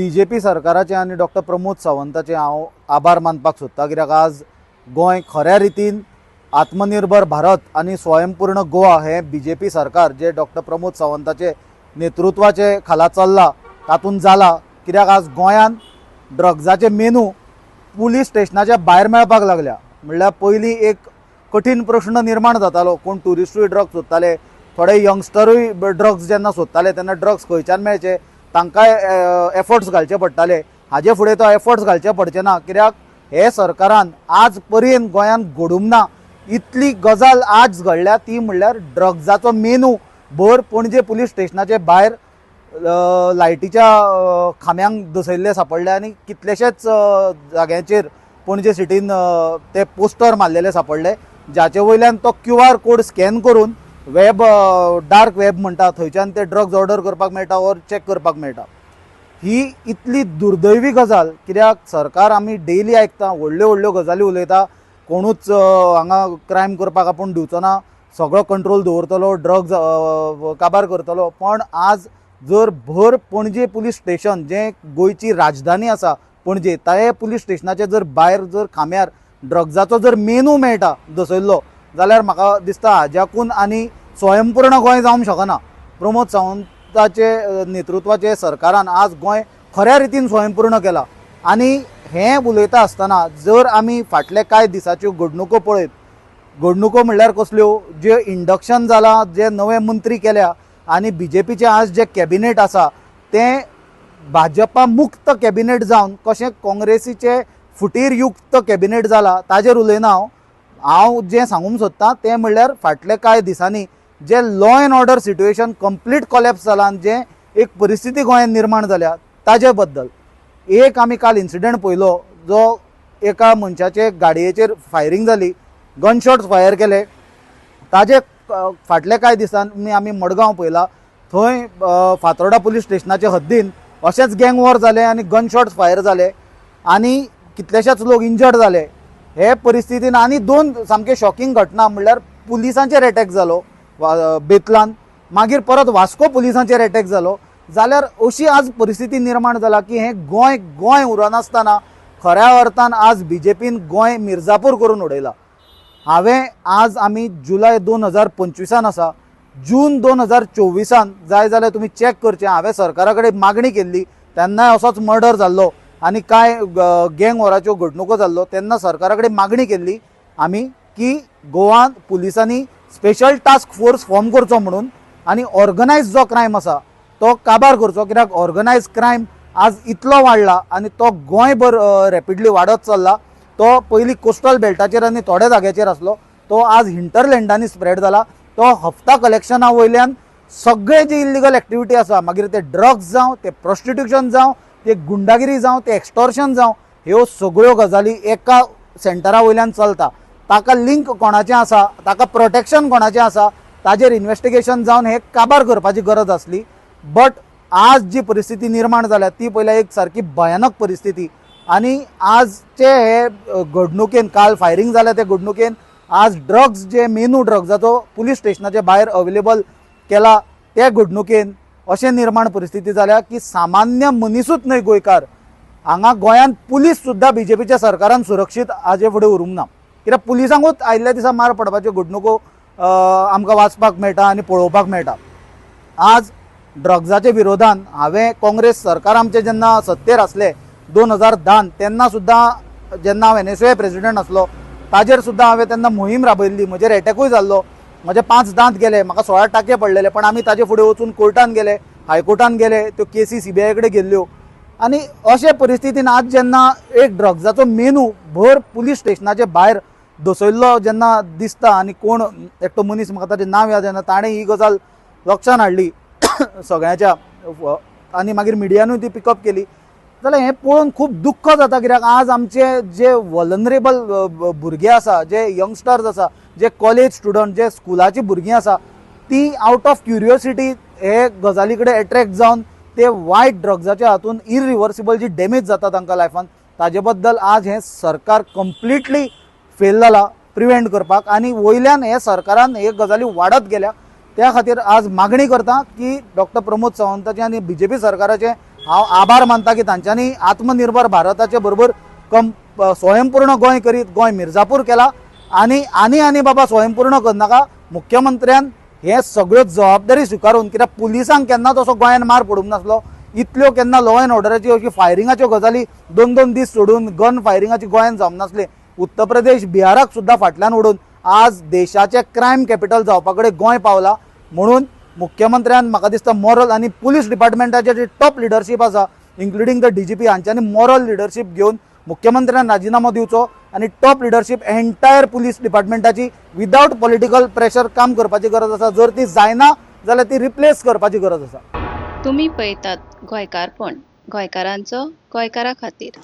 BJP सरकाराचे आनी doctor Pramod सावंताचे हांव आभार मानपाक सोदतां, कित्याक आज गोंय खऱ्या रितीन आत्मनिर्भर भारत आनी स्वयंपूर्ण गोवा हे बीजेपी सरकार जे डॉक्टर प्रमोद सावंताचे नेतृत्वाचे खाला चल्ला तातूंत जाला। कित्याक आज गोंयान ड्रग्जाचे मेनू पुलीस स्टेशनाच्या भायर मेळपाक लागल्या। म्हणल्यार पयलीं एक कठीण प्रश्न निर्माण जातालो, कोण ट्युरिस्टूय ड्रग्स सोदताले, थोडे यंगस्टरूय ड्रग्स जेन्ना सोदताले तेन्ना ड्रग्स खंयच्यान मेळचे तांकांय एफर्ट्स घालचे पडटाले। हाजे फुडें तो एफर्ट्स घालचे पडचे ना, कित्याक हे सरकारान आज पर्यंत गोंयान घडूंक ना इतली गजाल आज घडल्या ती म्हणल्यार ड्रग्जाचो मेनू भर पणजे पुलीस स्टेशनाचे भायर लायटीच्या खांब्यांक दसयल्ले सापडले आनी कितलेशेच जाग्यांचेर पणजे सिटीन ते पोस्टर मारलेले सापडले, जाचे वयल्यान तो QR कोड स्कॅन करून वेब डार्क वेब म्हणटा थंयच्यान ते ड्रग्स ऑर्डर करपाक मेळटा और चॅक करपाक मेळटा। ही इतली दुर्दैवी गजाल, कित्याक सरकार आमी डेली आयकता व्हडल्यो व्हडल्यो गजाली उलयता, कोणूच हांगा क्रायम करपाक आपूण दिवचो ना, सगळो कंट्रोल दवरतलो, ड्रग्स काबार करतलो। पण आज जर भर पणजे पुलीस स्टेशन जे गोंयची राजधानी आसा पणजे, ते पुलीस स्टेशनाचे जर भायर जर खांब्यार ड्रग्जाचो जर मेनू मेळटा दसयल्लो जाल्यार म्हाका दिसता हाज्याकून आनी स्वयंपूर्ण गोंय जावंक शकना। प्रमोद सावंताचे नेतृत्वाचे सरकारान आज गोंय खऱ्या रितीन स्वयंपूर्ण केला। आनी हें उलयता आसतना जर आमी फाटले कांय दिसाच्यो घडणुको पळयत, घडणुको म्हणल्यार कसल्यो, जे इंडक्शन जाला, जे नवे मंत्री केल्या आनी बीजेपीचे आज जे कॅबिनेट आसा तें भाजपा मुक्त कॅबिनेट जावन कशें काँग्रेसीचे फुटीर युक्त कॅबिनेट जाला ताजेर उलयना हांव जें सांगूंक सोदतां तें म्हणल्यार फाटले कांय दिसांनी जे law end order situation complete collapse जालां आनी जे एक परिस्थिती गोंयांत निर्माण जाल्या ताजे बद्दल एक आमी काल इन्सिडंट पळयलो, जो एका मनशाचे गाडयेचेर फायरींग जाली, गनशॉट्स फायर केले। ताजे फाटले कांय दिसांनी आमी मडगांव पळयला, थंय फातोर्डा पुलीस स्टेशनाच्या हद्दीन अशेंच गँग वॉर जाले आनी गनशॉट्स फायर जाले आनी कितलेशेच लोक इंजर्ड जाले। हे परिस्थितीन आनी दोन सामके शॉकिंग घटना म्हणल्यार पुलिसांचेर अटॅक जालो बेतलान, मागीर परत वास्को पुलिसांचेर अटॅक जालो। जाल्यार अशी आज परिस्थिती निर्माण जाला की हे गोंय उरनासतना खऱ्या अर्थान आज बीजेपीन गोंय मिर्जापूर करून उडयला। हांवें आज आमी जुलय 2025 आसा, जून 2024 जाय जाल्यार तुमी चॅक करचें, हांवें सरकारा कडेन मागणी केल्ली, तेन्नाय असोच मर्डर जाल्लो आनी कांय गँग वॉराच्यो घडणुको जाल्लो, तेन्ना सरकारा कडेन मागणी केल्ली आमी की गोवान पुलिसांनी स्पेशल टास्क फोर्स फॉर्म करचो म्हणून आनी ऑर्गनायज जो क्रायम आसा तो काबार करचो, कित्याक ऑर्गनायज क्रायम आज इतलो वाडला आनी तो गोंयभर रॅपिडली वाडत चल्ला। तो पयलीं कोस्टल बेल्टाचेर आनी थोड्या जाग्याचेर आसलो, तो आज हिंटरलँडांनी स्प्रेड जाला। तो हफ्ता कलेक्शना वयल्यान सगळे जे इल्लिगल एक्टिविटी आसा, मागीर ते ड्रग्स जावं, ते प्रॉस्टिट्यूशन जावं, ते गुंडागिरी जावं, ते एक्सटॉर्शन जावं, ह्यो सगळ्यो गजाली एका सेंटरा वयल्यान चलता। ताका लिंक कोणाचें आसा, ताका प्रोटेक्शन कोणाचें आसा, ताजेर इन्वेस्टिगेशन जावन हे काबार करपाची गरज आसली। बट आज जी परिस्थिती निर्माण जाल्या ती पयल्या एक सारकी भयानक परिस्थिती आनी आजचे हे घडणुकेन काल फायरींग जाल्या ते घडणुकेन आज ड्रग्स जे मेनू ड्रग्जाचो पुलीस स्टेशनाचे भायर अवेलेबल केला त्या घडणुकेन अशें निर्माण परिस्थिती जाल्या की सामान्य मनीसूच न्हय गोंयकार, हांगा गोंयांत पुलीस सुद्दां बीजेपीच्या सरकारान सुरक्षीत हाजे फुडें उरूंक ना। कित्याक पुलिसांकूच आयल्ल्या दिसा मार पडपाच्यो घडणुको आमकां वाचपाक मेळटा आनी पळोवपाक मेळटा। आज ड्रग्जाच्या विरोधान हांवें काँग्रेस सरकार आमचे जेन्ना सत्तेर आसले 2010 तेन्ना सुद्दां जेन्ना हांव NSUI प्रेसिडेंट आसलो ताजेर सुद्दां हांवें तेन्ना मोहीम राबयल्ली, म्हजेर अटॅकूय जाल्लो, म्हजे 5 दांत गेले, म्हाका 16 टाके पडलेले, पण आमी ताजे फुडें वचून कोर्टान गेले, हायकोर्टान गेले, त्यो केसी CBI कडेन गेल्ल्यो। आनी अशे परिस्थितीन आज जेन्ना एक ड्रग्जाचो मेनू भर पुलीस स्टेशनाचे भायर दसयल्लो जेन्ना दिसता आनी कोण एकटो मनीस, म्हाका ताचें नांव याद येना, ताणें ही गजाल लक्षान हाडली सगळ्याच्या आनी मागीर मिडियानूय ती पिकअप केली, जाल्यार हें पळोवन खूब दुख्ख जाता। कित्याक आज आमचे जे वलनरेबल भुरगे आसा, जे यंगस्टर्स आसा, जे कॉलेज स्टुडंट, जे स्कुलाची भुरगीं आसा, ती आउट ऑफ क्युरियोसिटी हे गजाली कडेन एट्रॅक्ट जावन ते वायट ड्रग्जाच्या हातून इरिवर्सिबल जी डॅमेज जाता तांकां लायफान, ताजे बद्दल आज हें सरकार कंप्लिटली फेल जाला प्रिवेंट करपाक आनी वयल्यान हे सरकारान हे गजाली वाडत गेल्या। त्या खातीर आज मागणी करता की डॉक्टर प्रमोद सावंताचे आनी बीजेपी सरकाराचे हांव आभार मानता की तांच्यांनी आत्मनिर्भर भारताचे बरोबर स्वयंपूर्ण गोंय करीत गोंय मिर्जापूर केला आनी बाबा स्वयंपूर्ण करनाका मुख्यमंत्र्यान हे सगळ्यो जबाबदारी स्विकारून कित्याक पुलिसांक केन्नाच असो गोंयान मार पडूंक नासलो इतल्यो केन्ना लॉ एंड ऑर्डराची अशी फायरिंगाच्यो गजाली 2-2 दीस सोडून गन फायरिंगाची गोंयान जावंक नासले उत्तर प्रदेश बिहाराक सुद्दां फाटल्यान उडोवन आज देशाचे क्रायम कॅपिटल जावपा कडेन गोंय पावला म्हणून मुख्यमंत्र्यान म्हाका दिसता मॉरल आनी पुलीस डिपार्टमेंटाचे जे टॉप लिडरशीप आसा इन्क्लुडींग द DGP हांच्यांनी मॉरल लिडरशीप घेवन मुख्यमंत्र्यान राजिनामो दिवचो आनी टॉप लिडरशीप एंटायर पुलीस डिपार्टमेंटाची विदाउट पॉलिटिकल प्रेशर काम करपाची गरज आसा जर ती जायना जाल्यार ती रिप्लेस करपाची गरज आसा. तुम्ही पळयतात गोंयकारपण गोंयकारांचो गोंयकारा खातीर.